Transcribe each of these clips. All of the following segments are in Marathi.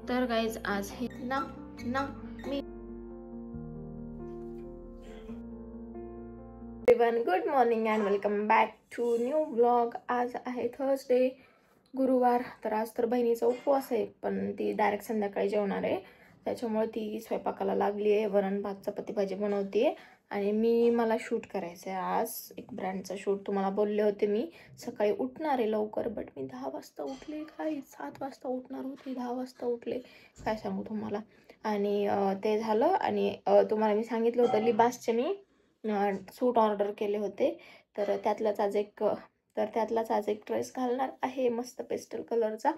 तर गाईज आज हे ना मी everyone good morning and welcome back to new blog. आज आहे थर्सडे, गुरुवार. तर आज तर बहिणीचा उपवास आहे, पण ती डायरेक्ट संध्याकाळी जेवणार आहे, त्याच्यामुळे ती स्वयंपाकाला लागली आहे. वरण भात चपाती भाजी बनवते आणि मला शूट करायचं आहे. आज एक ब्रँडचा शूट. तुम्हाला बोलले होते मी सकाळी उठणार आहे लवकर, बट मी 10 वाजता उठले. काय 7 वाजता उठणार होते, 10 वाजता उठले, काय सांगू तुम्हाला. आणि ते झालं. आणि तुम्हाला मी सांगितलं होतं लिबासचे मी सूट ऑर्डर केले होते, तर त्यातलाच आज एक ड्रेस घालणार आहे, मस्त पेस्टल कलरचा.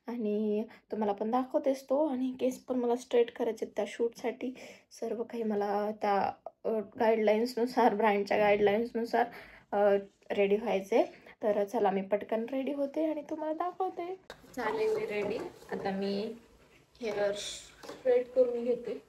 आणि तुम्हाला पण दाखवतेच तो. आणि केस पण मला स्ट्रेट करायचे त्या शूटसाठी. सर्व काही मला त्या गाईडलाईन्सनुसार, ब्रँडच्या गाईडलाईन्सनुसार रेडी व्हायचे. तर चला मी पटकन रेडी होते आणि तुम्हाला दाखवते. चालेल रेडी. आता मी हेअर स्ट्रेट करून घेते.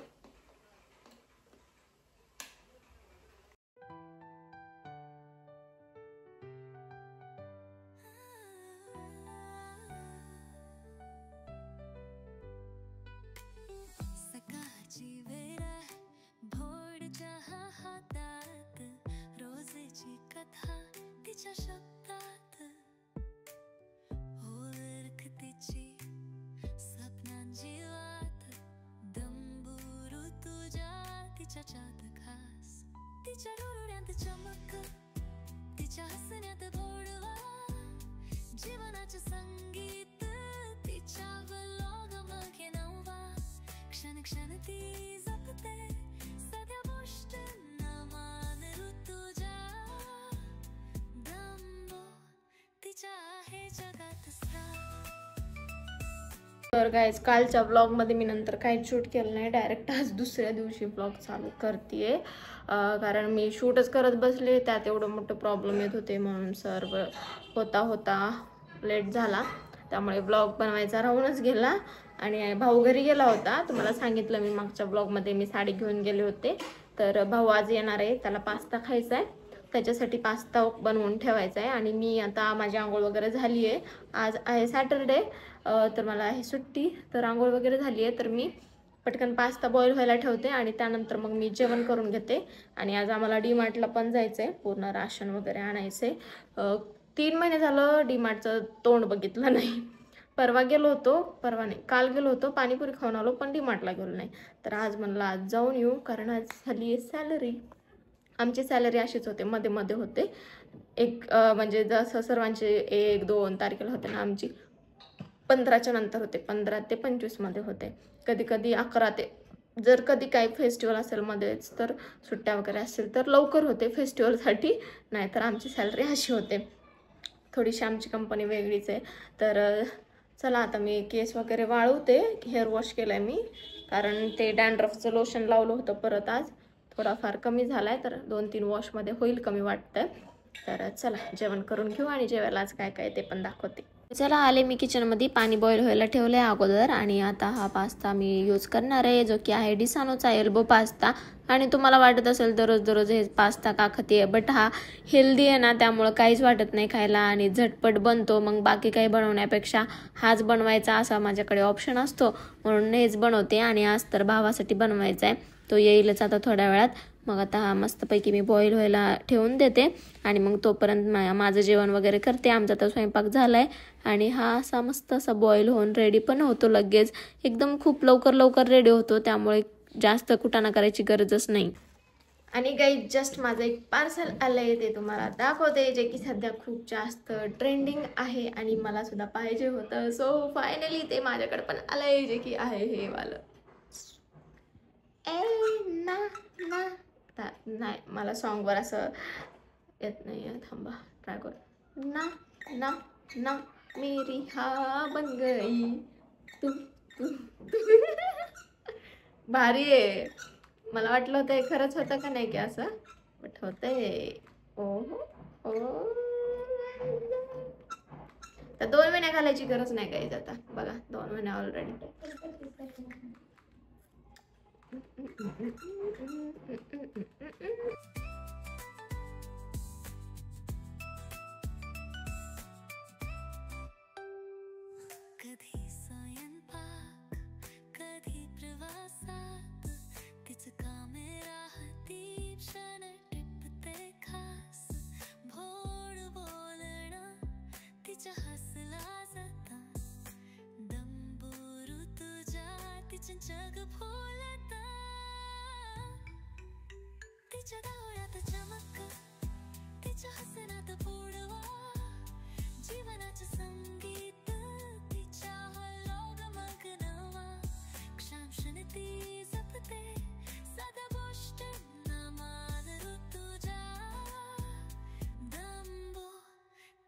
तिच्या डोळ्यात चमक, तिच्या हसण्यात गोडवा, जीवनाचे संगीत तिच्या व्लॉग मध्ये नवा. क्षण क्षण ती जपते सध्या गोष्टींना मान ऋतुजा दंबो तिच्या आहे जगात स्टार. तर गाईज कालच्या ब्लॉगमध्ये मी नंतर काहीच शूट केलं नाही, डायरेक्ट आज दुसऱ्या दिवशी ब्लॉग चालू करते. कारण मी शूटच करत बसले, त्यात एवढं मोठं प्रॉब्लेम येत होते, म्हणून सर्व होता लेट झाला, त्यामुळे ब्लॉग बनवायचा राहूनच गेला. आणि भाऊ घरी गेला होता, तुम्हाला सांगितलं मी मागच्या ब्लॉगमध्ये, मी साडी घेऊन गेले होते. तर भाऊ आज येणार आहे, त्याला पास्ता खायचा आहे, त्याच्यासाठी पास्ता बनवून ठेवायचा आहे. आणि मी आता माझी आंघोळ वगैरे झाली आहे. आज आहे सॅटरडे, तर मला आहे सुट्टी. तर आंघोळ वगैरे झाली आहे, तर मी पटकन पास्ता बॉईल व्हायला ठेवते आणि त्यानंतर मग मी जेवण करून घेते. आणि आज आम्हाला डीमार्टला पण जायचं आहे, पूर्ण राशन वगैरे आणायचं आहे. 3 महिने झालं डीमार्टचं तोंड बघितलं नाही. परवा नाही, काल गेलो होतो, पाणीपुरी खाऊन आलो, पण डीमार्टला गेलो नाही. तर आज म्हणलं आज जाऊन येऊ, कारण आज झाली आहे सॅलरी. आमची सॅलरी अशीच होते, मध्ये मध्ये होते. म्हणजे जसं सर्वांचे 1-2 तारखेला होते ना, आमची 15च्या नंतर होते, 15 ते 25 मध्ये होते, कधी कधी 11 ते. जर कधी काही फेस्टिवल असेल मध्येच, तर सुट्ट्या वगैरे असेल तर लवकर होते फेस्टिवलसाठी, नाहीतर आमची सॅलरी अशी होते. थोडीशी आमची कंपनी वेगळीच आहे. तर चला आता मी केस वगैरे वाळवते. हेअर वॉश केलं आहे मी, कारण ते डॅन्ड्रफचं लोशन लावलं होतं परत आज, थोडाफार कमी झाला आहे, तर 2-3 वॉशमध्ये होईल कमी वाटतं. तर चला जेवण करून घेऊ, आणि जेवायला आज काय काय ते पण दाखवते. चला आले मी किचनमध्ये, पाणी बॉईल व्हायला ठेवलं आहे अगोदर. आणि आता हा पास्ता मी यूज करणार आहे, जो की आहे डिसानोचा एल्बो पास्ता. आणि तुम्हाला वाटत असेल दररोज हे पास्ता का खाते, बट हा हेल्दी आहे ना, त्यामुळं काहीच वाटत नाही खायला, आणि झटपट बनतो. मग बाकी काही बनवण्यापेक्षा हाच बनवायचा असा माझ्याकडे ऑप्शन असतो, म्हणून हेच बनवते. आणि आज तर भावासाठी बनवायचा आहे, तो येईलच आता थोड्या वेळात. मग आता हा मस्तपैकी मी बॉईल व्हायला ठेवून देते, आणि मग तोपर्यंत माझं जेवण वगैरे करते. आमचा तर स्वयंपाक झाला आहे, आणि हा असा मस्त असा बॉईल होऊन रेडी पण होतो लगेच, एकदम खूप लवकर रेडी होतो, त्यामुळे जास्त कुटाणा करायची गरजच नाही. आणि गाईज जस्ट माझं एक पार्सल आलं आहे, ते तुम्हाला दाखवते, जे की सध्या खूप जास्त ट्रेंडिंग आहे आणि मला सुद्धा पाहिजे होतं. सो फायनली ते माझ्याकडे पण आलं आहे, जे की आहे हे वालं. नाही, मला सॉन्गवर असं येत नाही आहे, थांबा ट्राय करू. ना ना ना मेरी हा बन गई तू तू भारी आहे. मला वाटलं होतं खरंच होतं का नाही की असं, बट होतंय. ओ तर 2 महिने घालायची गरज नाही काही, आता बघा 2 महिने ऑलरेडी. कधी स्वयंपाक प्राचीन जग भोलता तिच्या डोळ्यात चमक तिच्या हसण्यात गोडवा जीवनाचं संगीत तिच्या हलोग मग्नवा क्षण ती जपते साध्या गोष्टींना मान ऋतुजा दंबो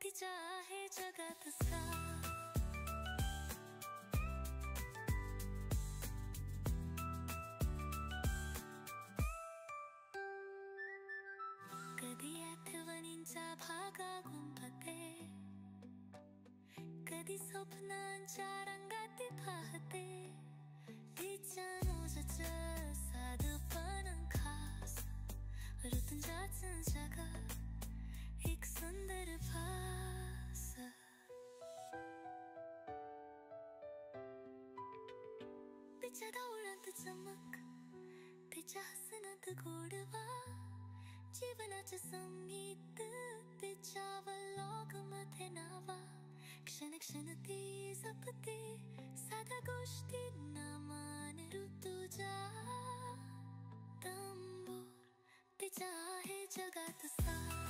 तिच्या आहे जगात साथ कधी आठवणींचा भागा गुंफते कधी स्वप्नांच्या रंगात पाहते तिच्या नोजचं साधपण खास ऋतूंच्याच जगात एक सुंदर भास तिच्या डोळ्यात चमक तिच्या हसण्यात गोडवा जीवनाचं संगीत तिच्या व्लॉग मध्ये नावा क्षण क्षण ती जपते साध्या गोष्टींना मान ऋतुजा तंबू तिच्या आहे जगात साथ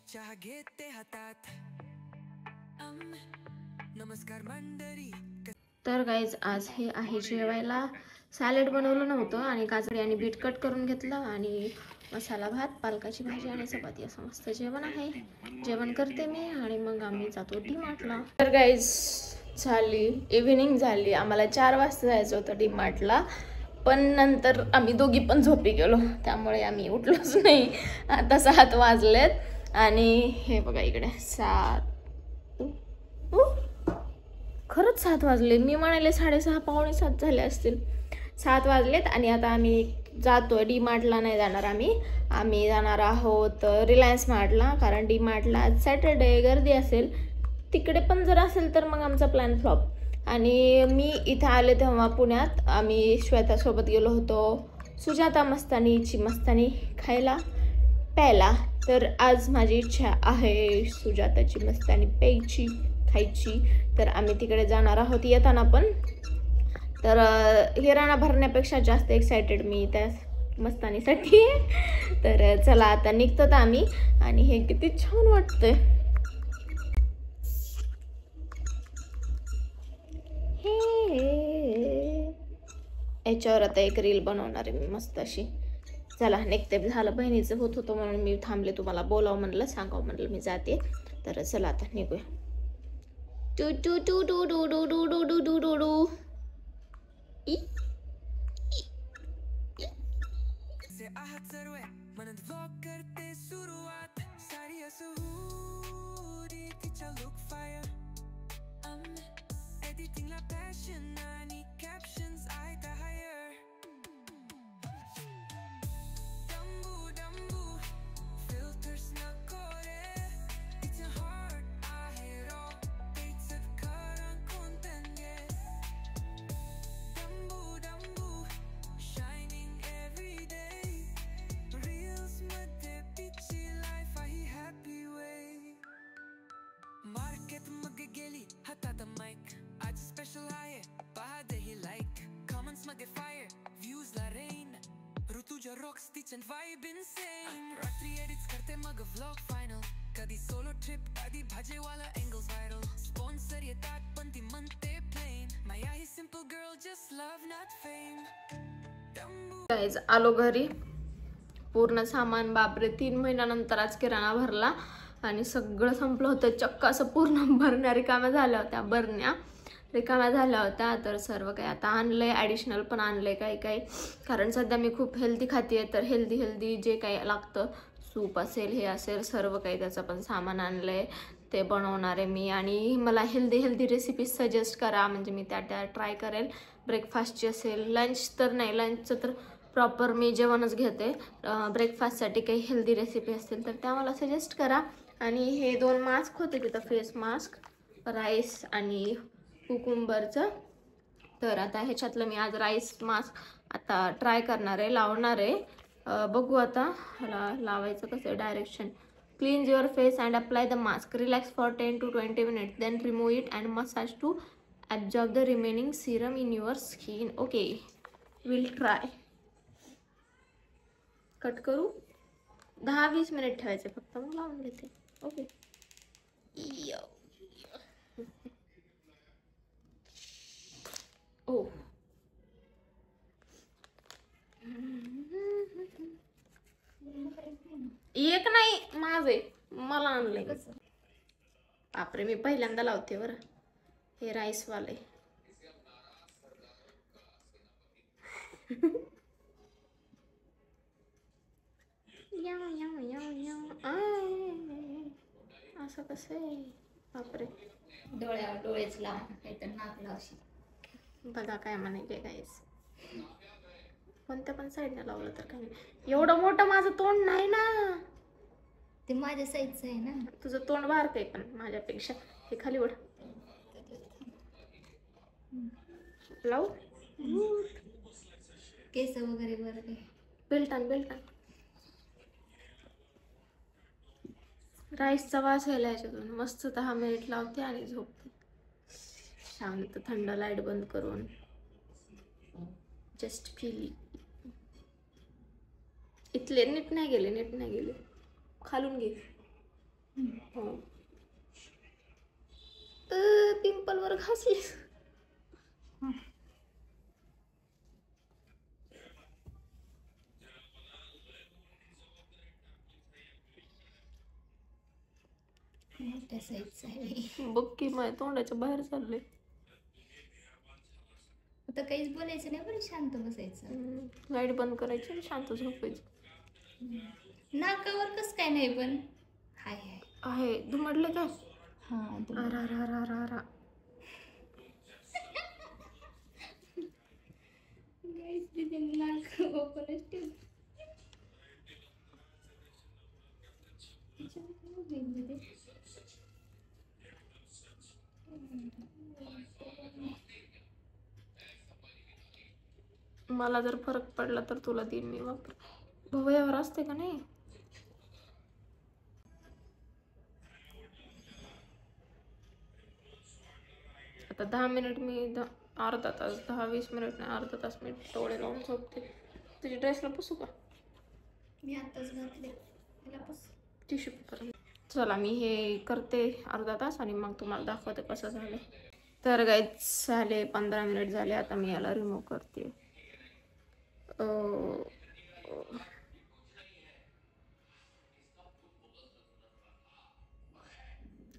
चहा घेते हातात नमस्कार मंडळी. तर गाईज आज हे आहे जेवायला. सॅलेड बनवलं नव्हतं आणि काजळी आणि बीट कट करून घेतलं आणि मसाला भात, पालकाची भाजी आणि चपाती असं मस्त जेवण आहे. जेवण करते मी आणि मग आम्ही जातो डी-मार्टला. तर गाईज झाली इव्हिनिंग झाली. आम्हाला 4 वाजता जायचं होतं डी-मार्टला, पण नंतर आम्ही दोघी पण झोपी गेलो त्यामुळे आम्ही उठलोच नाही. आता 7 वाजलेत आणि हे बघा इकडे 7 खरंच 7 वाजले. मी म्हणाले 6:30 पावणे 7 झाले असतील. 7 वाजलेत आणि आता आम्ही जातोय डी-मार्टला. नाही जाणार आम्ही जाणार आहोत रिलायन्स मार्टला, कारण डी-मार्टला आज सॅटर्डे गर्दी असेल. तिकडे पण जर असेल तर मग आमचा प्लॅन फ्लॉप. आणि मी इथं आले तेव्हा पुण्यात आम्ही श्वेतासोबत गेलो होतो सुजाता मस्तानीची मस्तानी खायला प्यायला. तर आज माझी इच्छा आहे सुजाताची मस्तानी प्यायची खायची. तर आम्ही तिकडे जाणार आहोत येताना पण. तर हिराणा भरण्यापेक्षा जास्त एक्सायटेड मी त्या मस्तानीसाठी. तर चला आता निघतो आम्ही. आणि हे किती छान वाटतंय. याच्यावर आता एक रील बनवणार आहे मी मस्त अशी. चला निघते. झालं बहिणीचं होत होतं म्हणून मी थांबले. तुम्हाला बोलावं म्हणलं, सांगावं म्हणलं मी जाते. तर चला आता निघूया. टू टू टू टू टू टू टू टू टू टू टू टू. करते सुरुवात सारी असुरी तिच्या लुक फायर एडिटिंगला पॅशन आणि कॅप्शन्स आय द हायर डंबू डंबू फिल्टर्स नको रे तिचं हार्ट आहे रॉ तिचं खरं कोणतं डंबू डंबू शायनिंग एव्हरी डे रील्स मध्ये तिची लाईफ आहे हॅपी वे मार्केट मध्ये गेली हातात माईक आज स्पेशल आहे पहा दे ही लाईक कमेंट्स मध्ये फायर व्ह्यूज ला रेन ऋतुजा रॉक्स तिचं वाइब इनसेन रात्री एडिट्स करते मग व्लॉग फायनल कधी सोलो ट्रिप कधी भाजीवाला एंगल्स व्हायरल स्पॉन्सर येतात पण ती म्हणते प्लेन माया ही simple girl just love not fame guys आलो घरी. पूर्ण सामान बापरे 3 महिन्यानंतर आज किराणा भरला आणि सगळं संपलं होतं. चक्क असं पूर्ण भरण्या रिकाम्या झाल्या होत्या, बरण्या रिकाम्या झाल्या होत्या. तर सर्व काही आता आणलंय, ॲडिशनल पण आणलंय काही काही, कारण सध्या मी खूप हेल्दी खाते. तर हेल्दी जे काही लागतं, सूप असेल, हे असेल, सर्व काही त्याचं पण सामान आणलंय, ते बनवणार आहे मी. आणि मला हेल्दी रेसिपीज सजेस्ट करा, म्हणजे मी त्या ट्राय करेल. ब्रेकफास्टची असेल, लंच तर नाही, लंचचं तर प्रॉपर मी जेवणच घेते. ब्रेकफास्टसाठी काही हेल्दी रेसिपी असतील तर त्या मला सजेस्ट करा. आणि हे 2 मास्क होते तिथं, फेस मास्क, राईस आणि कुकुंबरचं. तर आता ह्याच्यातलं मी आज राईस मास्क आता ट्राय करणार आहे, लावणार आहे. बघू आता ह्याला लावायचं कसं, direction. Cleanse your face and apply the mask, relax for 10 to 20 minutes, then remove it and massage to absorb the remaining serum in your skin. Okay, will try. Cut करू, 10-20 मिनिट ठेवायचे फक्त, मग लावून घेते. ओके. ओ एक नाही, माझे मला आणलंय. बापरे, मी पहिल्यांदा लावते बरं हे राईसवाले. असं कसं आहे, बापरे. डोळ्यावर डोळेच लावून काही तर नाक लावशी. बघा काय म्हणायचे गाईस, कोणत्या पण साईडने लावलं तर काही नाही. एवढं मोठं माझं तोंड नाही ना, ते माझ्या साईजचं आहे ना. तुझं तोंड बारक आहे पण माझ्यापेक्षा. हे खाली ओढ, लावू. केस वगैरे बरं काय. बेल्टान राईसचा वास यायला याच्यातून. मस्त 10 मिनिट लावते आणि झोपते शांत, थंड लाईट बंद करून. Just feel. इथले नीट नाही गेले, खालून घे. हो, पिंपलवर घासली. मोठ्या साईजचं आहे. बघ की माझ्या तोंडाच्या बाहेर चालले. आता काहीच बोलायचं नाही, बरं शांत बसायचं. लाईट बंद करायची आणि शांत झोपायचं. नाकावर कस काय नाही पण हाय आहे दुमडले काय. हा अरा नाक ओपनच ठेव. मला जर फरक पडला तर तुला देईन मी वापर. भवयावर असते का नाही. आता 10 मिनिट मी अर्धा तास, 10-20 मिनिट नाही, अर्धा तास मी डोळे लावून झोपते. तुझी ड्रेसला पुसू का. मी आताच घातले. Tissue paper. चला मी हे करते अर्धा तास आणि मग तुम्हाला दाखवते कसं झालं. तर गाईस झाले 15 मिनिट झाले. आता मी याला रिमूव्ह करते.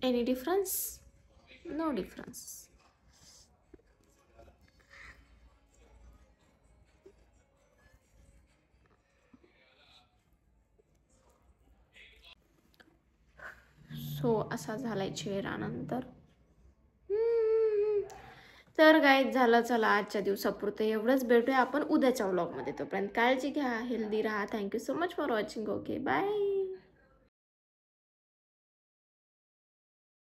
Any difference? No difference. So असा झालाय चेहऱ्यानंतर. तर गाईज झालं. चला आजच्या दिवसापुरतं एवढंच. भेटूया आपण उद्याच्या व्लॉगमध्ये. तोपर्यंत काळजी घ्या, हेल्दी राहा. Thank you so much for watching. Okay, bye.